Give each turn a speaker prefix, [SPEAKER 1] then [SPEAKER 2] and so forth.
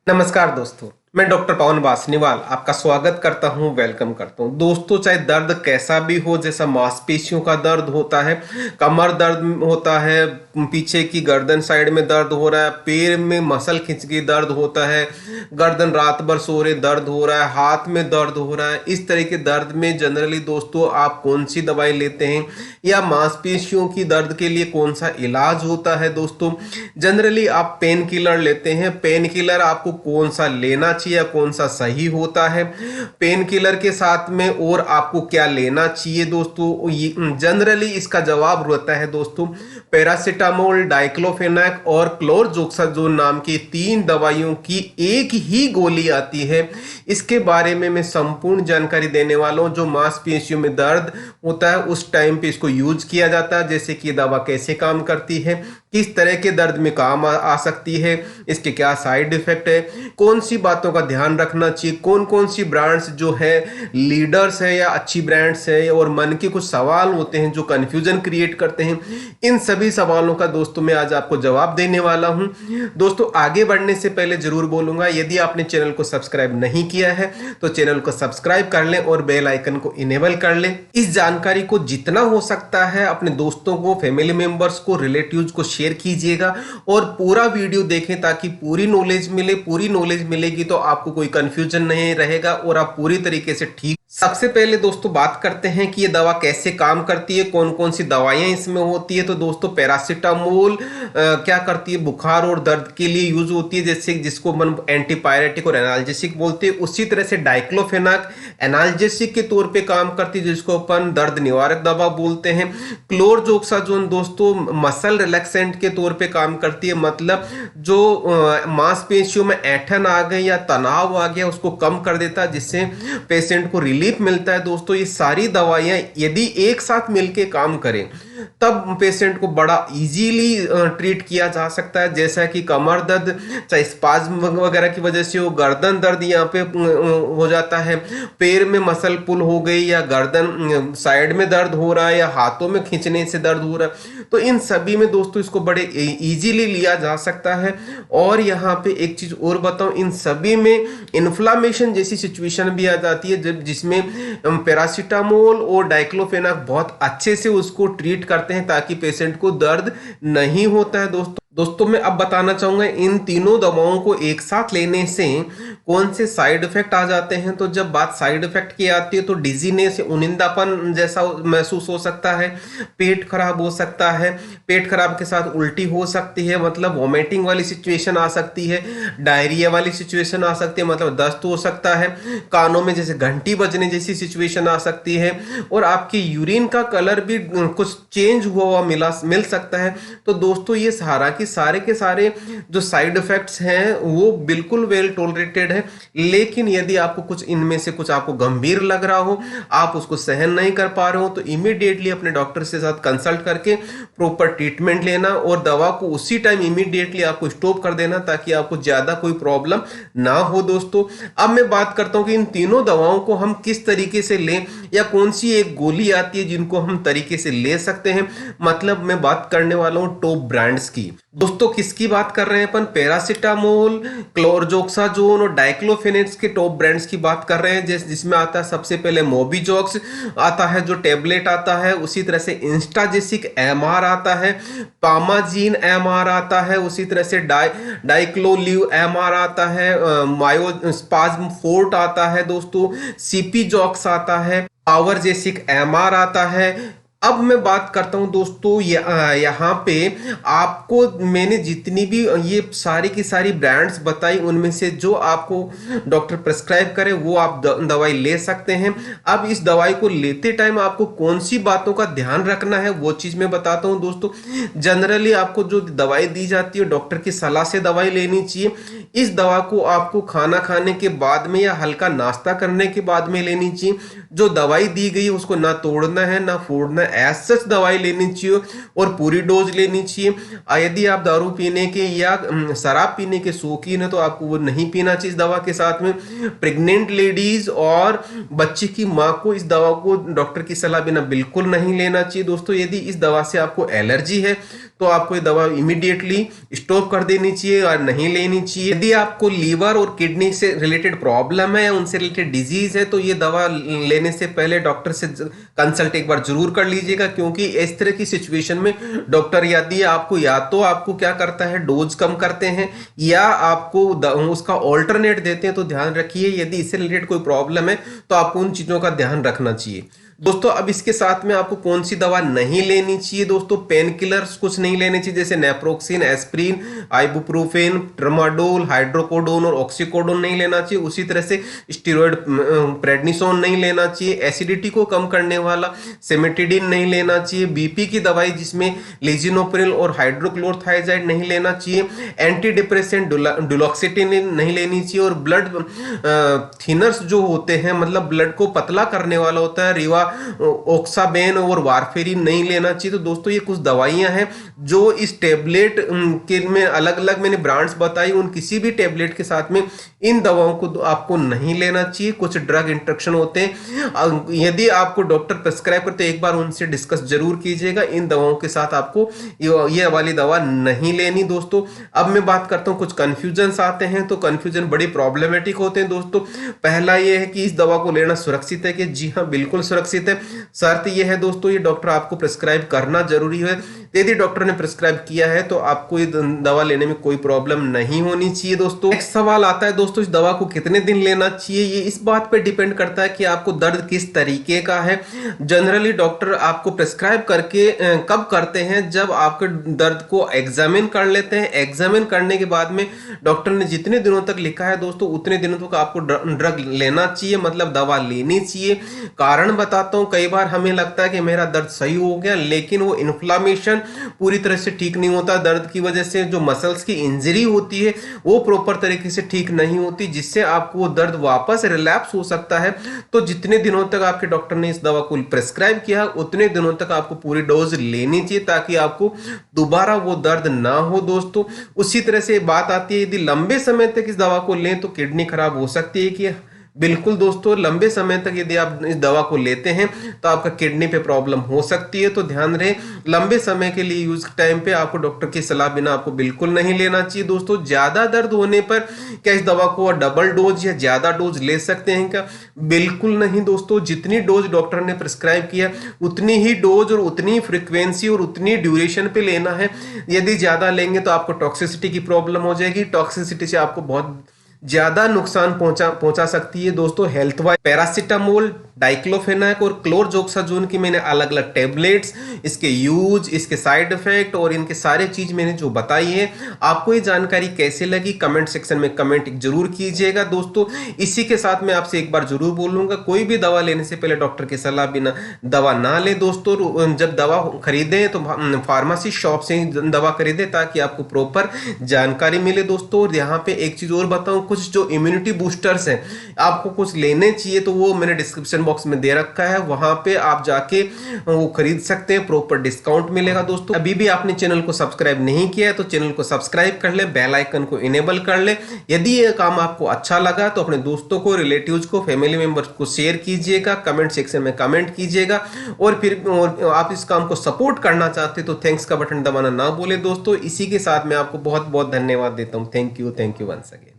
[SPEAKER 1] नमस्कार दोस्तों, मैं डॉक्टर पवन बासनीवाल आपका स्वागत करता हूं, वेलकम करता हूं। दोस्तों, चाहे दर्द कैसा भी हो, जैसा मांसपेशियों का दर्द होता है, कमर दर्द होता है, पीछे की गर्दन साइड में दर्द हो रहा है, पैर में मसल खिंच के दर्द होता है, गर्दन रात भर सो रहे दर्द हो रहा है, हाथ में दर्द हो रहा है, इस तरह के दर्द में जनरली दोस्तों आप कौन सी दवाई लेते हैं या मांसपेशियों की दर्द के लिए कौन सा इलाज होता है। दोस्तों, जनरली आप पेन किलर लेते हैं। पेन किलर आपको कौन सा लेना चाहिए, कौन सा सही होता है, पेन किलर के साथ में और आपको क्या लेना चाहिए दोस्तों, जनरली इसका जवाब रहता है दोस्तों पैरासीटामोल, डाइक्लोफेनाक और क्लोरजोक्साजोन नाम की 3 दवाइयों की एक ही गोली आती है। इसके बारे में मैं संपूर्ण जानकारी देने वाला हूं। जो मांसपेशियों में दर्द होता है उस टाइम पे इसको यूज किया जाता है, जैसे कि दवा कैसे काम करती है, किस तरह के दर्द में काम आ सकती है, इसके क्या साइड इफेक्ट है, कौन सी बातों का ध्यान रखना चाहिए, कौन कौन सी ब्रांड्स जो है लीडर्स है या अच्छी ब्रांड्स है, और मन के कुछ सवाल होते हैं जो कंफ्यूजन क्रिएट करते हैं। इन सभी सवालों का दोस्तों मैं आज आपको जवाब देने वाला हूं। दोस्तों, आगे बढ़ने से पहले जरूर बोलूंगा, यदि आपने चैनल को सब्सक्राइब नहीं किया है तो चैनल को सब्सक्राइब कर लें और बेल आइकन को इनेबल कर लें। इस जानकारी को जितना हो सकता है अपने दोस्तों को, फैमिली मेंबर्स को, रिलेटिव्स को शेयर कीजिएगा और पूरा वीडियो देखें ताकि पूरी नॉलेज मिले। पूरी नॉलेज मिलेगी तो आपको कोई कंफ्यूजन नहीं रहेगा और आप पूरी तरीके से ठीक। सबसे पहले दोस्तों बात करते हैं कि ये दवा कैसे काम करती है, कौन कौन सी दवाइयां इसमें होती है। तो दोस्तों, पैरासीटामोल क्या करती है, बुखार और दर्द के लिए यूज होती है, जैसे जिसको हम एंटीपायरेटिक और एनाल्जेसिक बोलते हैं। उसी तरह से डाइक्लोफेनाक एनाल्जेसिक के तौर पे काम करती है, जिसको अपन दर्द निवारक दवा बोलते हैं। क्लोरजोक्साजोन दोस्तों मसल रिलैक्सेंट के तौर पे काम करती है, मतलब जो मांसपेशियों में ऐंठन आ गई या तनाव आ गया उसको कम कर देता है, जिससे पेशेंट को रिलीफ मिलता है। दोस्तों, ये सारी दवाइयां यदि एक साथ मिलके काम करें तब पेशेंट को बड़ा इजीली ट्रीट किया जा सकता है। जैसा कि कमर दर्द चाहे स्पाज्म वगैरह की वजह से हो, गर्दन दर्द यहाँ पे हो जाता है, पैर में मसल पुल हो गई या गर्दन साइड में दर्द हो रहा है या हाथों में खींचने से दर्द हो रहा है, तो इन सभी में दोस्तों इसको बड़े इजीली लिया जा सकता है। और यहाँ पे एक चीज और बताऊं, इन सभी में इन्फ्लामेशन जैसी सिचुएशन भी आ जाती है, जिसमें पैरासीटामोल और डाइक्लोफेनाक बहुत अच्छे से उसको ट्रीट करते हैं ताकि पेशेंट को दर्द नहीं होता है। दोस्तों मैं अब बताना चाहूंगा इन तीनों दवाओं को एक साथ लेने से कौन से साइड इफेक्ट आ जाते हैं। तो जब बात साइड इफेक्ट की आती है तो डिजीनेस, उनिंदापन जैसा महसूस हो सकता है, पेट खराब हो सकता है, पेट खराब के साथ उल्टी हो सकती है, मतलब वॉमिटिंग वाली सिचुएशन आ सकती है, डायरिया वाली सिचुएशन आ सकती है, मतलब दस्त हो सकता है, कानों में जैसे घंटी बजने जैसी सिचुएशन आ सकती है, और आपकी यूरिन का कलर भी कुछ चेंज हुआ मिल सकता है। तो दोस्तों, ये सारा की सारे के सारे जो साइड इफेक्ट्स हैं वो बिल्कुल वेल टॉलरेटेड है, लेकिन यदि आपको कुछ इनमें से कुछ आपको गंभीर लग रहा हो, आप उसको सहन नहीं कर पा रहे हो, तो इमीडिएटली अपने डॉक्टर से साथ कंसल्ट करके प्रॉपर ट्रीटमेंट लेना और दवा को उसी टाइम इमीडिएटली आपको स्टॉप कर देना ताकि आपको ज्यादा कोई प्रॉब्लम ना हो। दोस्तों, अब मैं बात करता हूं कि इन तीनों दवाओं को हम किस तरीके से लें या कौन सी एक गोली आती है जिनको हम तरीके से ले सकते हैं। मतलब मैं बात करने वाला हूं टॉप ब्रांड्स की। दोस्तों, किसकी बात कर रहे हैं अपन, पैरासीटामोल, क्लोरजोक्साजोन और डाइक्लोफेनेक्स के टॉप ब्रांड्स की बात कर रहे हैं, जिसमें आता है सबसे पहले मोबिजॉक्स आता है जो टेबलेट आता है, उसी तरह से इंस्टाजेसिक एमआर आता है, पामाजीन एमआर आता है, उसी तरह से डाइक्लोलिव एमआर आता है, मायोस्पाज्म फोर्ट आता है दोस्तों, सीपीजॉक्स आता है, पावरजेसिक एमआर आता है। अब मैं बात करता हूं दोस्तों, यहाँ पे आपको मैंने जितनी भी ये सारी की सारी ब्रांड्स बताई उनमें से जो आपको डॉक्टर प्रेस्क्राइब करे वो आप दवाई ले सकते हैं। अब इस दवाई को लेते टाइम आपको कौन सी बातों का ध्यान रखना है वो चीज मैं बताता हूं दोस्तों। जनरली आपको जो दवाई दी जाती है डॉक्टर की सलाह से दवाई लेनी चाहिए। इस दवा को आपको खाना खाने के बाद में या हल्का नाश्ता करने के बाद में लेनी चाहिए। जो दवाई दी गई है उसको ना तोड़ना है ना फोड़ना है, एज सच दवाई लेनी चाहिए और पूरी डोज लेनी चाहिए। यदि आप दारू पीने के या शराब पीने के शौकीन है तो आपको वो नहीं पीना चाहिए इस दवा के साथ में। प्रेग्नेंट लेडीज और बच्चे की माँ को इस दवा को डॉक्टर की सलाह बिना बिल्कुल नहीं लेना चाहिए दोस्तों। यदि इस दवा से आपको एलर्जी है तो आपको ये दवा इमीडिएटली स्टॉप कर देनी चाहिए और नहीं लेनी चाहिए। यदि आपको लीवर और किडनी से रिलेटेड प्रॉब्लम है या उनसे रिलेटेड डिजीज है तो ये दवा लेने से पहले डॉक्टर से कंसल्ट एक बार जरूर कर लीजिएगा, क्योंकि इस तरह की सिचुएशन में डॉक्टर यदि आपको या तो आपको क्या करता है डोज कम करते हैं या आपको उसका ऑल्टरनेट देते हैं। तो ध्यान रखिए यदि इससे रिलेटेड कोई प्रॉब्लम है तो आपको उन चीजों का ध्यान रखना चाहिए दोस्तों। अब इसके साथ में आपको कौन सी दवा नहीं लेनी चाहिए दोस्तों, पेन किलर्स कुछ नहीं लेने चाहिए जैसे naproxen, aspirin, ibuprofen, tramadol, hydrocodone और ऑक्सीकोडोन नहीं लेना चाहिए। उसी तरह से स्टेरॉइड प्रेडनिसोन नहीं लेना चाहिए। एसिडिटी को कम करने वाला सिमेटिडिन नहीं लेना चाहिए। बीपी की दवाई जिसमें लिजिनोप्रिल और हाइड्रोक्लोरथाइजाइड नहीं लेना चाहिए। एंटी डिप्रेसेंट डुलोक्सिटिन नहीं लेनी चाहिए। और ब्लड थिनर्स जो होते हैं मतलब ब्लड को पतला करने वाला होता है रिवा ओक्साबेन और वारफेरिन नहीं लेना चाहिए। तो दोस्तों ये कुछ दवाइयां हैं जो इस टेबलेट के में अलग अलग मैंने ब्रांड्स बताई, उन किसी भी टेबलेट के साथ में इन दवाओं को आपको नहीं लेना चाहिए। कुछ ड्रग इंटरेक्शन होते हैं, यदि आपको डॉक्टर प्रेस्क्राइब करते एक बार उनसे डिस्कस जरूर कीजिएगा। इन दवाओं के साथ आपको ये वाली दवा नहीं लेनी दोस्तों। अब मैं बात करता हूं कुछ कंफ्यूजन आते हैं, तो कंफ्यूजन बड़ी प्रॉब्लमेटिक होते हैं दोस्तों। पहला ये है कि इस दवा को लेना सुरक्षित है कि जी हाँ बिल्कुल सुरक्षित है। शर्त यह है दोस्तों ये डॉक्टर आपको प्रेस्क्राइब करना जरूरी है। यदि डॉक्टर ने प्रेस्क्राइब किया है तो आपको ये दवा लेने में कोई प्रॉब्लम नहीं होनी चाहिए दोस्तों। नेक्स्ट सवाल आता है दोस्तों इस दवा को कितने दिन लेना चाहिए। ये इस बात पे डिपेंड करता है कि आपको दर्द किस तरीके का है। जनरली डॉक्टर आपको प्रेस्क्राइब करके कब करते हैं, जब आपके दर्द को एग्जामिन कर लेते हैं। एग्जामिन करने के बाद में डॉक्टर ने जितने दिनों तक लिखा है दोस्तों उतने दिनों तक आपको ड्रग लेना चाहिए, मतलब दवा लेनी चाहिए। कारण बताता हूं, कई बार हमें लगता है कि मेरा दर्द सही हो गया लेकिन वो इन्फ्लामेशन पूरी तरह से ठीक नहीं होता। दर्द की वजह से जो मसल्स की इंजरी होती है वो प्रॉपर तरीके से ठीक नहीं होती, जिससे आपको वो दर्द वापस रिलैप्स हो सकता है। तो जितने दिनों तक आपके डॉक्टर ने इस दवा को प्रेस्क्राइब किया उतने दिनों तक आपको पूरी डोज लेनी चाहिए ताकि आपको दोबारा वो दर्द ना हो दोस्तों। उसी तरह से बात आती है यदि लंबे समय तक इस दवा को लें तो किडनी खराब हो सकती है कि बिल्कुल दोस्तों, लंबे समय तक यदि आप इस दवा को लेते हैं तो आपका किडनी पे प्रॉब्लम हो सकती है। तो ध्यान रहे लंबे समय के लिए यूज टाइम पे आपको डॉक्टर की सलाह बिना आपको बिल्कुल नहीं लेना चाहिए दोस्तों। ज्यादा दर्द होने पर क्या इस दवा को डबल डोज या ज्यादा डोज ले सकते हैं क्या? बिल्कुल नहीं दोस्तों। जितनी डोज डॉक्टर ने प्रिस्क्राइब किया उतनी ही डोज और उतनी फ्रीक्वेंसी और उतनी ड्यूरेशन पे लेना है। यदि ज्यादा लेंगे तो आपको टॉक्सिसिटी की प्रॉब्लम हो जाएगी। टॉक्सिसिटी से आपको बहुत ज्यादा नुकसान पहुंचा सकती है दोस्तों हेल्थ वाइज। पैरासीटामोल, डाइक्लोफेनाक और क्लोरजोक्साजोन की मैंने अलग अलग टेबलेट्स, इसके यूज, इसके साइड इफेक्ट और इनके सारे चीज मैंने जो बताई है, आपको ये जानकारी कैसे लगी कमेंट सेक्शन में कमेंट जरूर कीजिएगा दोस्तों। इसी के साथ मैं आपसे एक बार जरूर बोलूंगा कोई भी दवा लेने से पहले डॉक्टर की सलाह बिना दवा ना ले दोस्तों। जब दवा खरीदें तो फार्मेसी शॉप से ही दवा खरीदें ताकि आपको प्रॉपर जानकारी मिले दोस्तों। और यहाँ पे एक चीज और बताऊं, कुछ जो इम्यूनिटी बूस्टर्स हैं आपको कुछ लेने चाहिए तो वो मैंने डिस्क्रिप्शन बॉक्स में दे रखा है, वहां पे आप जाके वो खरीद सकते हैं, प्रॉपर डिस्काउंट मिलेगा दोस्तों। अभी भी आपने चैनल को सब्सक्राइब नहीं किया है तो चैनल को सब्सक्राइब कर ले, बेल आइकन को इनेबल कर ले। यदि ये काम आपको अच्छा लगा तो अपने दोस्तों को, रिलेटिव्स को, फैमिली मेंबर्स को शेयर कीजिएगा, कमेंट सेक्शन में कमेंट कीजिएगा। और फिर आप इस काम को सपोर्ट करना चाहते तो थैंक्स का बटन दबाना ना भूले दोस्तों। इसी के साथ मैं आपको बहुत बहुत धन्यवाद देता हूं। Thank you once again.